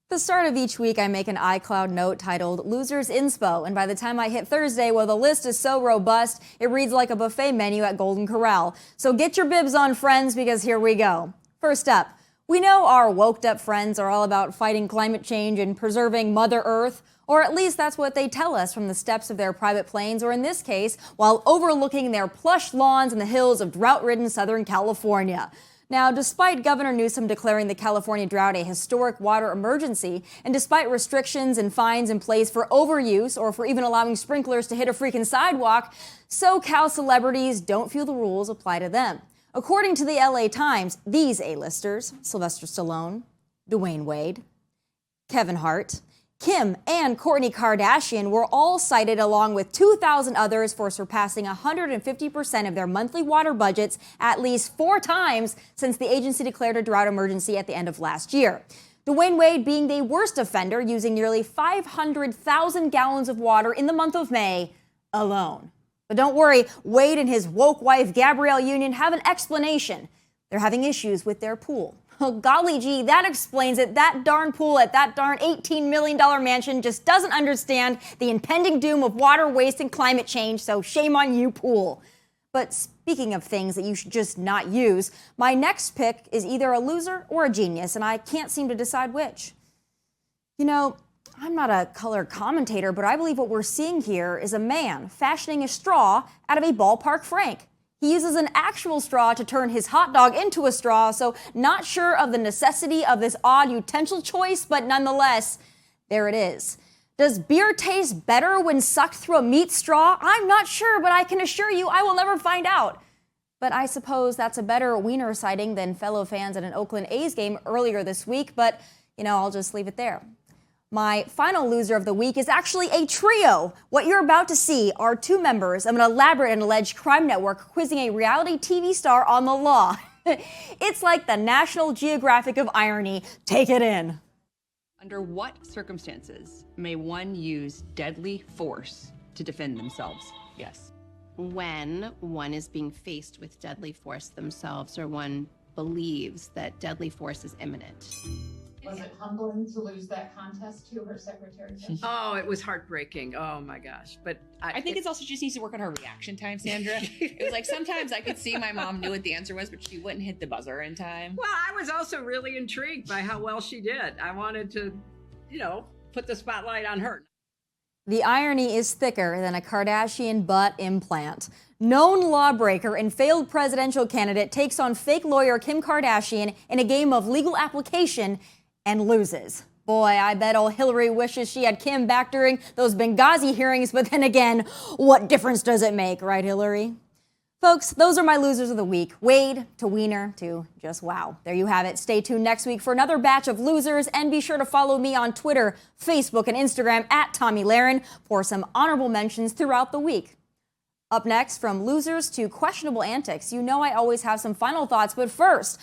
The start of each week, I make an iCloud note titled Losers Inspo, and by the time I hit Thursday, well, the list is so robust, it reads like a buffet menu at Golden Corral. So get your bibs on, friends, because here we go. First up, we know our woked-up friends are all about fighting climate change and preserving Mother Earth, or at least that's what they tell us from the steps of their private planes, or in this case, while overlooking their plush lawns in the hills of drought-ridden Southern California. Now, despite Governor Newsom declaring the California drought a historic water emergency, and despite restrictions and fines in place for overuse or for even allowing sprinklers to hit a freaking sidewalk, SoCal celebrities don't feel the rules apply to them. According to the LA Times, these A-listers, Sylvester Stallone, Dwayne Wade, Kevin Hart, Kim and Kourtney Kardashian were all cited along with 2,000 others for surpassing 150% of their monthly water budgets at least 4 times since the agency declared a drought emergency at the end of last year. Dwayne Wade being the worst offender, using nearly 500,000 gallons of water in the month of May alone. But don't worry, Wade and his woke wife Gabrielle Union have an explanation. They're having issues with their pool. Oh, golly gee, that explains it. That darn pool at that darn $18 million mansion just doesn't understand the impending doom of water waste and climate change, so shame on you, pool. But speaking of things that you should just not use, my next pick is either a loser or a genius, and I can't seem to decide which. You know, I'm not a color commentator, but I believe what we're seeing here is a man fashioning a straw out of a ballpark frank. He uses an actual straw to turn his hot dog into a straw, so not sure of the necessity of this odd utensil choice, but nonetheless, there it is. Does beer taste better when sucked through a meat straw? I'm not sure, but I can assure you I will never find out. But I suppose that's a better wiener sighting than fellow fans at an Oakland A's game earlier this week, but, I'll just leave it there. My final loser of the week is actually a trio. What you're about to see are 2 members of an elaborate and alleged crime network quizzing a reality TV star on the law. It's like the National Geographic of irony. Take it in. Under what circumstances may one use deadly force to defend themselves? Yes. When one is being faced with deadly force themselves, or one believes that deadly force is imminent. Was it humbling to lose that contest to her secretary? Oh, it was heartbreaking. Oh my gosh. But I think it's also just needs to work on her reaction time, Sandra. It was like sometimes I could see my mom knew what the answer was, but she wouldn't hit the buzzer in time. Well, I was also really intrigued by how well she did. I wanted to, put the spotlight on her. The irony is thicker than a Kardashian butt implant. Known lawbreaker and failed presidential candidate takes on fake lawyer Kim Kardashian in a game of legal application and loses. Boy, I bet old Hillary wishes she had Kim back during those Benghazi hearings, but then again, what difference does it make, right, Hillary? Folks, those are my losers of the week. Wade to Wiener to just wow. There you have it. Stay tuned next week for another batch of losers, and be sure to follow me on Twitter, Facebook, and Instagram at Tomi Lahren for some honorable mentions throughout the week. Up next, from losers to questionable antics, I always have some final thoughts, but first,